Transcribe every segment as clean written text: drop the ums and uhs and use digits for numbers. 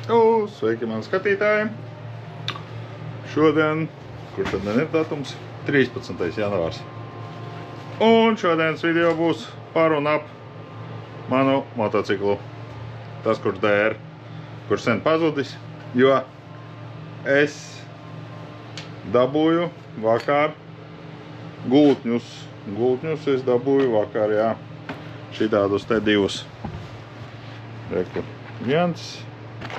Sveiki, mani skatītāji! Šodien, kurš šodien ir datums? 13. janvārs. Un šodienas video būs par un ap manu motociklu. Tas, kurš DR, kurš sen pazudis, jo es dabūju vakar gultņus. Gultņus es dabūju vakar, jā. Šitādus te divus. Reku viens.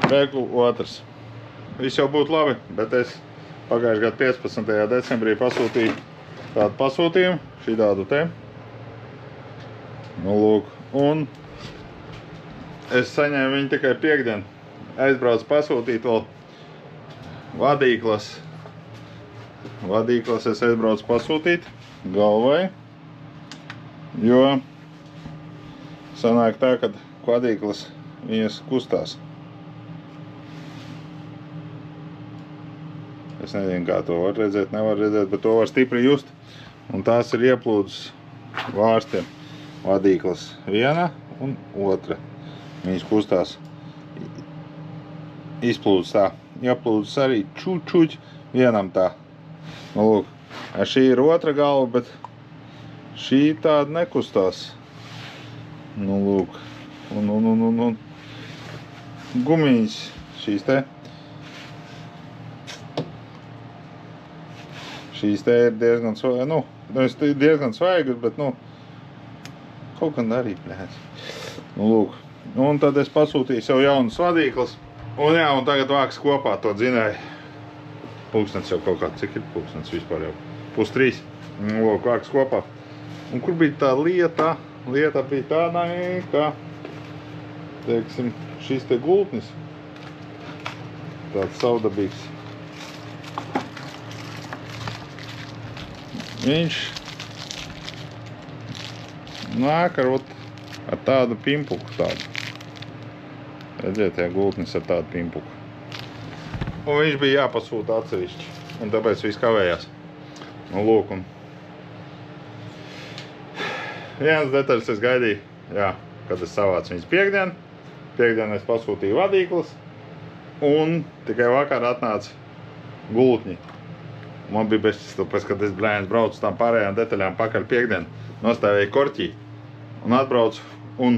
Reku otrs. Viss jau būtu labi, bet es pagājušajā gadu 15. decembrī pasūtīju tādu pasūtījumu, šitādu te. Nu, lūk, un es saņēmu viņu tikai piekdien. Aizbraucu pasūtīt vēl vadīklas. Vadīklas es aizbraucu pasūtīt galvai, jo sanāk tā, ka vadīklas viņas kustās. Es nezinu, kā to var redzēt, nevar redzēt, bet to var stipri just. Un tās ir ieplūdes vārstiem. Vadīklas viena un otra. Viņas kustās. Izplūdes tā. Ieplūdes arī čučuķi vienam tā. Nu, lūk. Šī ir otra galva, bet šī tāda nekustās. Nu, lūk. Un gumiņas šīs te. Šīs te ir diezgan svaigas, bet, kaut gan arī, blēs. Nu, lūk. Un tad es pasūtīju sev jaunas vadīklas. Un jā, un tagad vāks kopā to dzinēju. Pulkstens jau kaut kā, cik ir pulkstens vispār jau? 2:30. Nu, lūk, vāks kopā. Un kur bija tā lieta? Lieta bija tādā, ka, teiksim, šis te gultnis. Tāds savdabīgs. Viņš nāk ar tādu pimpuku tādu. Redziet, jā, gultnis ar tādu pimpuku. Un viņš bija jāpasūta atsevišķi. Un tāpēc viss kavējās. Nu, lūk, un viens detaļas es gaidīju, jā, kad es savācu viņas piekdien. Piekdien es pasūtīju vadīklas. Un tikai vakar atnāca gultņi. Man bija bezcis, tāpēc, kad es braucu tām pārējām detaļām pakaļ piekdien, nostāvēju korķī un atbraucu, un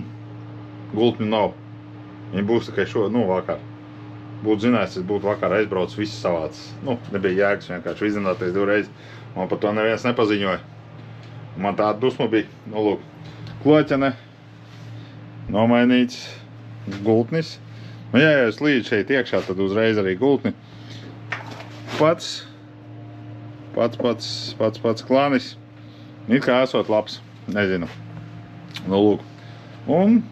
gultņu nav. Viņi būs tikai vakar. Būtu zinājis, es būtu vakar aizbraucis, viss savācis. Nebija jēgas vienkārši izzināties divreiz. Man par to neviens nepaziņoja. Man tāda dusma bija, lūk, kloķene, nomainīts gultnis. Ja es līdz šeit iekšā, tad uzreiz arī gultni. Pats klanis. It kā esot labs, nezinu. Nu, lūk. Un,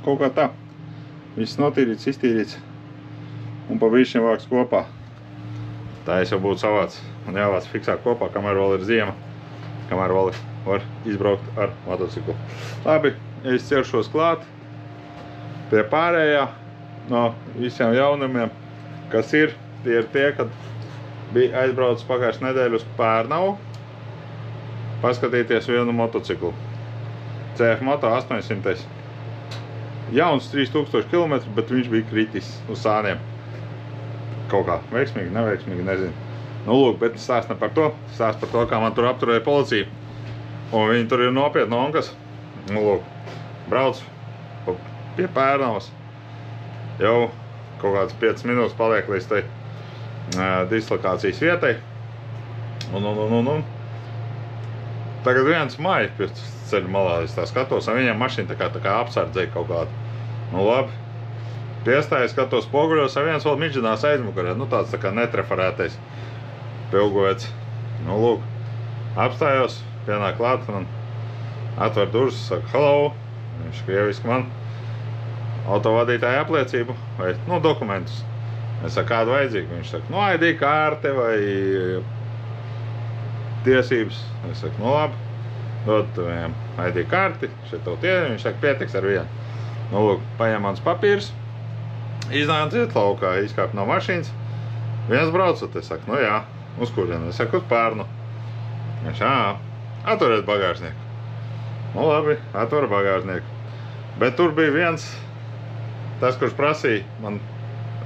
kaut kā tā. Viss notīrīts, iztīrīts. Un pa bišķiem vāks kopā. Tā es jau būtu savāds. Un jāvāc fiksāk kopā, kamēr vēl ir ziema. Kamēr vēl var izbraukt ar motociklu. Labi, es ķeršos klāt. Pie pārējā no visiem jaunumiem, kas ir, tie ir tie, kad bija aizbraucis pagājušajā nedēļu uz Pērnavu paskatīties vienu motociklu. CF Moto 800. Jauns 3000 km, bet viņš bija kritis uz sāniem. Kaut kā veiksmīgi, neveiksmīgi, nezinu. Nu, lūk, bet stāst ne par to. Stāst par to, kā man tur apturēja policija. Un viņi tur ir nopietni onkas. Nu, lūk, brauc pie Pērnavas. Jau kaut kāds 5 minūtes paliek līdz tai dislokācijas vietai. Un tagad viens māja pie ceļa malā, es tā skatos, un viņam mašīna tā kā apsardzēja kaut kādu. Nu, labi. Piestāju, skatos poguļos, un viens vēl midžinās aizmukarē. Tāds tā kā netreferētais pilgovets. Nu, lūk. Apstājos, pienāk klāt, un atver durvis, saka, hello. Viņš krieviski man autovadītāja apliecību vai, dokumentus. Es saku, kādu vajadzīgu? Viņš saka, ID karte vai tiesības. Es saku, labi, dod viņam ID karti, šeit tev tie, viņš saka, pietiks ar vienu. Nu, lūk, paņem mans papīrs, iznāc iet laukā, izkāp no mašīnas. Viens braucot, es saku, jā, uz kurien? Es saku, uz Pērnu. Viņš, atveriet bagāžnieku. Nu, labi, atver bagāžnieku. Bet tur bija viens, tas, kurš prasīja man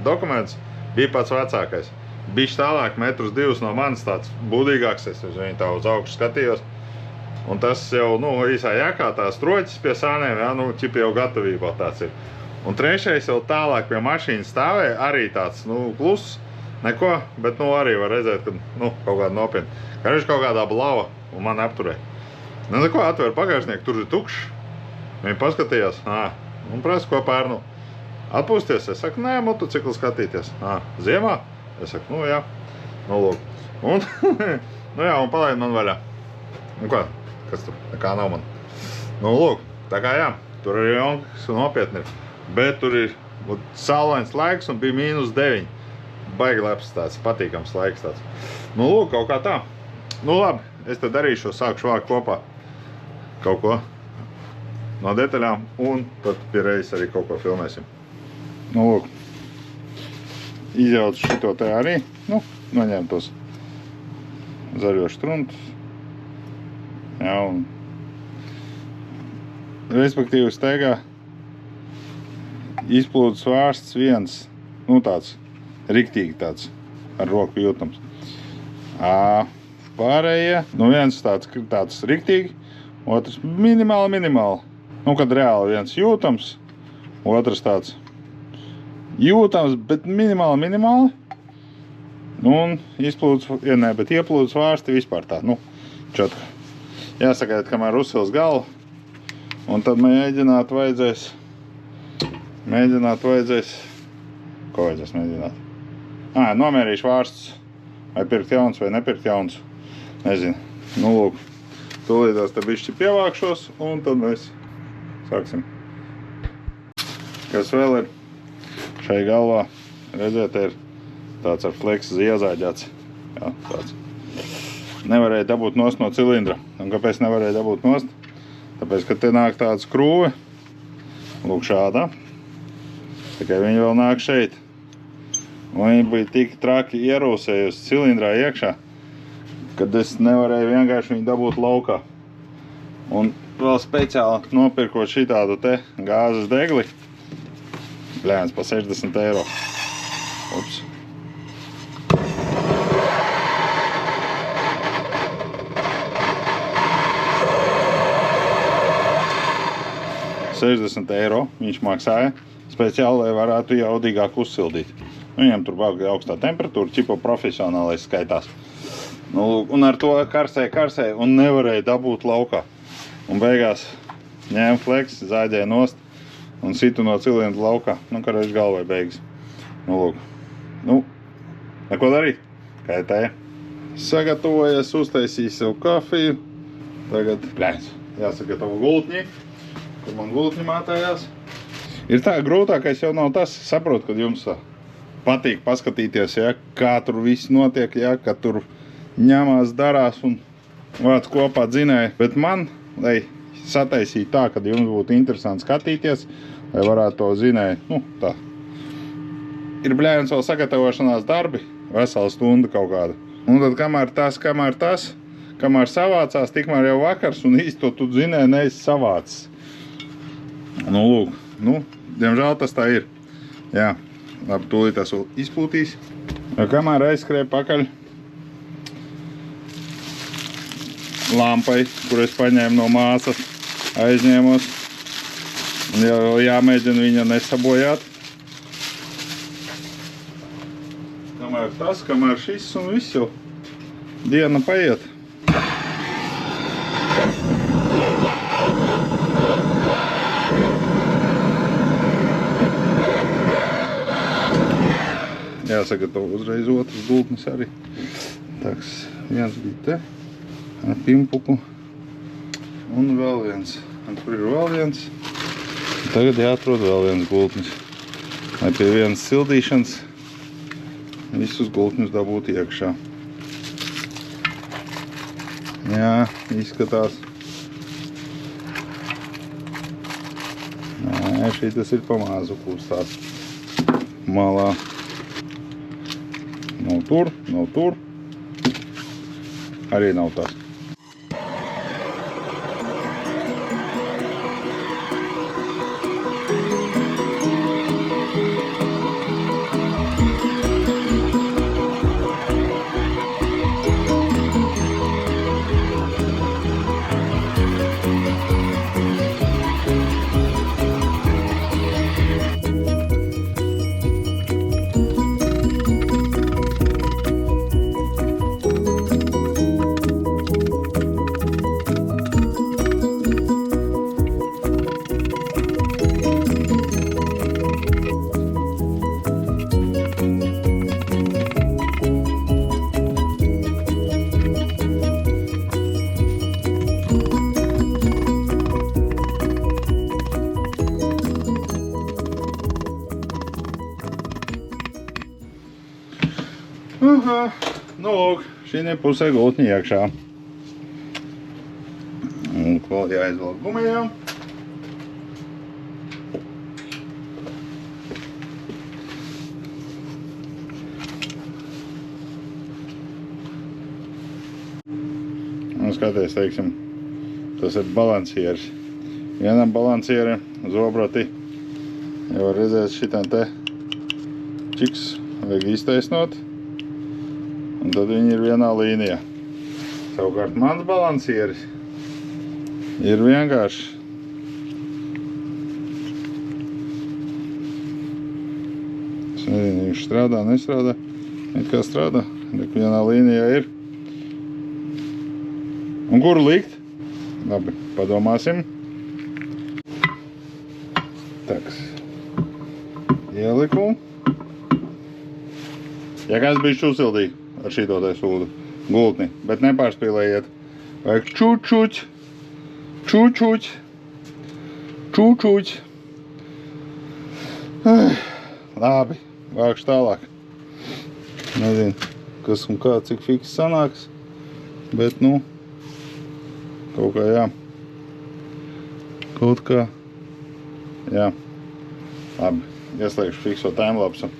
dokuments, bija pats vecākais. Bišķi tālāk, 2 metrus no manis tāds būdīgāks, es uz viņu tā uz augšu skatījos. Un tas jau, īsā jākā tās troķis pie sāniem, jā, ķipi jau gatavībā tāds ir. Un trešais jau tālāk pie mašīnas stāvēja, arī tāds, kluss, neko, bet, arī var redzēt, ka, kaut kāda nopietna. Kā viņš kaut kādā blava un man apturēja. Neko, atver pagājušnieku, tur ir tukšs. Viņi paskatījās, un prasa, ko pērnu. Atpūsties, es saku, nē, motociklu skatīties. Ziemā? Es saku, jā. Lūk. Un, un palaid man vaļā. Ko? Kas tur? Nekā nav man. Lūk, tā kā jā, tur arī jonkas nopietni ir. Bet tur ir saulains laiks un bija -9. Baigi labs tāds, patīkams laiks tāds. Lūk, kaut kā tā. Labi, es tad darīšu, sākšu vākt kopā kaut ko no detaļām un tad pie reizes arī kaut ko filmēsim. Lūk, izjaucu šito te arī, noņem tos zaļos štruntus. Jā, un respektīvi steigā izplūdes vārsts viens, tāds, riktīgi tāds, ar roku jūtams. Pārējie, viens tāds riktīgi, otrs minimāli. Kad reāli viens jūtams, otrs tāds jūtams, bet minimāli. Un izplūdes, bet ieplūdes vārsti vispār tā, četka. Jāsagaida, kamēr uzsils galvu, un tad mēģināt vajadzēs, ko vajadzēs mēģināt? Nomērīšu vārstus, vai pirkt jauns vai nepirkt jauns, nezinu. Lūk, tūlītās te bišķi pievākšos, un tad mēs sāksim. Kas vēl ir šai galvā, redziet, ir tāds ar fleksu iezāģēts. Jā, tāds. Nevarēja dabūt nost no cilindra. Un kāpēc nevarēja dabūt nost? Tāpēc, ka te nāk tāda skrūve. Lūk šādā. Tikai viņi vēl nāk šeit. Un viņi bija tik traki ierūsējusi cilindrā iekšā, kad es nevarēju vienkārši viņu dabūt laukā. Un vēl speciāli nopirkot šitādu te gāzes degli. Bļēns pa 60 eiro. Ups. €60 viņš maksāja speciāli, lai varētu jaudīgāk uzsildīt. Viņam tur baigi augstā temperatūra, čipo profesionālais skaitās. Un ar to karsēja un nevarēja dabūt laukā. Un beigās ņēma fleks, zāģēja nost un situ no cilindra laukā. Karēž galvai beigas. Neko darīt. Kaitēja. Sagatavojies, uztaisīju sev kafiju. Tagad jāsagatavo gultņi. Kur man gultņi mātājās. Ir tā, grūtākais jau nav tas, saprotu, kad jums patīk paskatīties, kā tur viss notiek, ka tur ņemās, darās un vāc kopā dzinēja. Bet man, lai sataisītu tā, kad jums būtu interesanti skatīties, lai varētu to zinēju, tā. Ir bļēns vēl sagatavošanās darbi, vesela stunda kaut kāda. Un tad kamēr savācās, tikmēr jau vakars un īsti to tu zinēji neesi savācis. Lūk, diemžēl tas tā ir. Jā, labi, tūlīt tas vēl izplūtīs. Kamēr aizskrēju pakaļ lampai, kur es paņēmu no māsas, aizņēmos. Jau jāmēģina viņa nesabojāt. Kamēr tas, kamēr šis un viss jau diena paiet. Jāsagatavo uzreiz otrs gultnis arī. Tāks, viens bija te, ar pimpuku, un vēl viens. Un kur ir vēl viens? Tagad jāatrod vēl viens gultnis. Lai pie vienas sildīšanas visus gultņus dabūt iekšā. Jā, izskatās. Nē, šī tas ir pamāzu kūstās malā. Nav tur. Arī nav tas. Aha, nu lūk, šī pusē gultņi iekšā. Un ko jāizvelk gumijām. Un skaties, teiksim, tas ir balansieris. Vienam balansierim zobrati jau var redzēt šitam te čiks vajag iztaisnot. Un tad viņi ir vienā līnijā. Savukārt mans balansieris ir vienkārši. Es nezinu, viņš strādā, nestrādā. It kā strādā, bet vienā līnijā ir. Un kuru likt? Labi, padomāsim. Taks. Ieliku. Ja kāds bija šusildīgi ar šito te sūdu gultni, bet nepārspīlējiet. Vajag čučuć, čučuć, čučuć. Labi, vākšu tālāk. Nezinu, kas un kā, cik fiks sanāks, bet nu, kaut kā jā. Kaut kā, jā. Labi, ieslēgšu fikso timelapsu.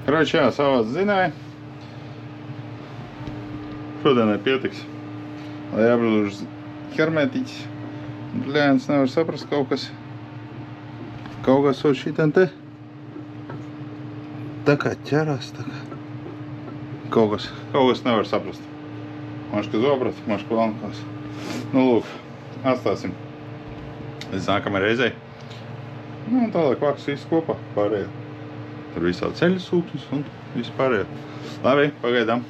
Kroči, jā, savāds zināja. Šodienai pietiks. Lai apžūž hermetiķis. Bļēns nevar saprast kaut kas. Kaut kas var šitam te. Tā kā ķerās, tā kā. Kaut kas nevar saprast. Maška zobrat, maška valnkās. Nu lūk, atstāsim. Līdz nākamai reizei. Nu un tālāk vāks viss kopā pārējo. Tur visādi ceļu sūkņus un viss pārējo. Labi, pagaidām.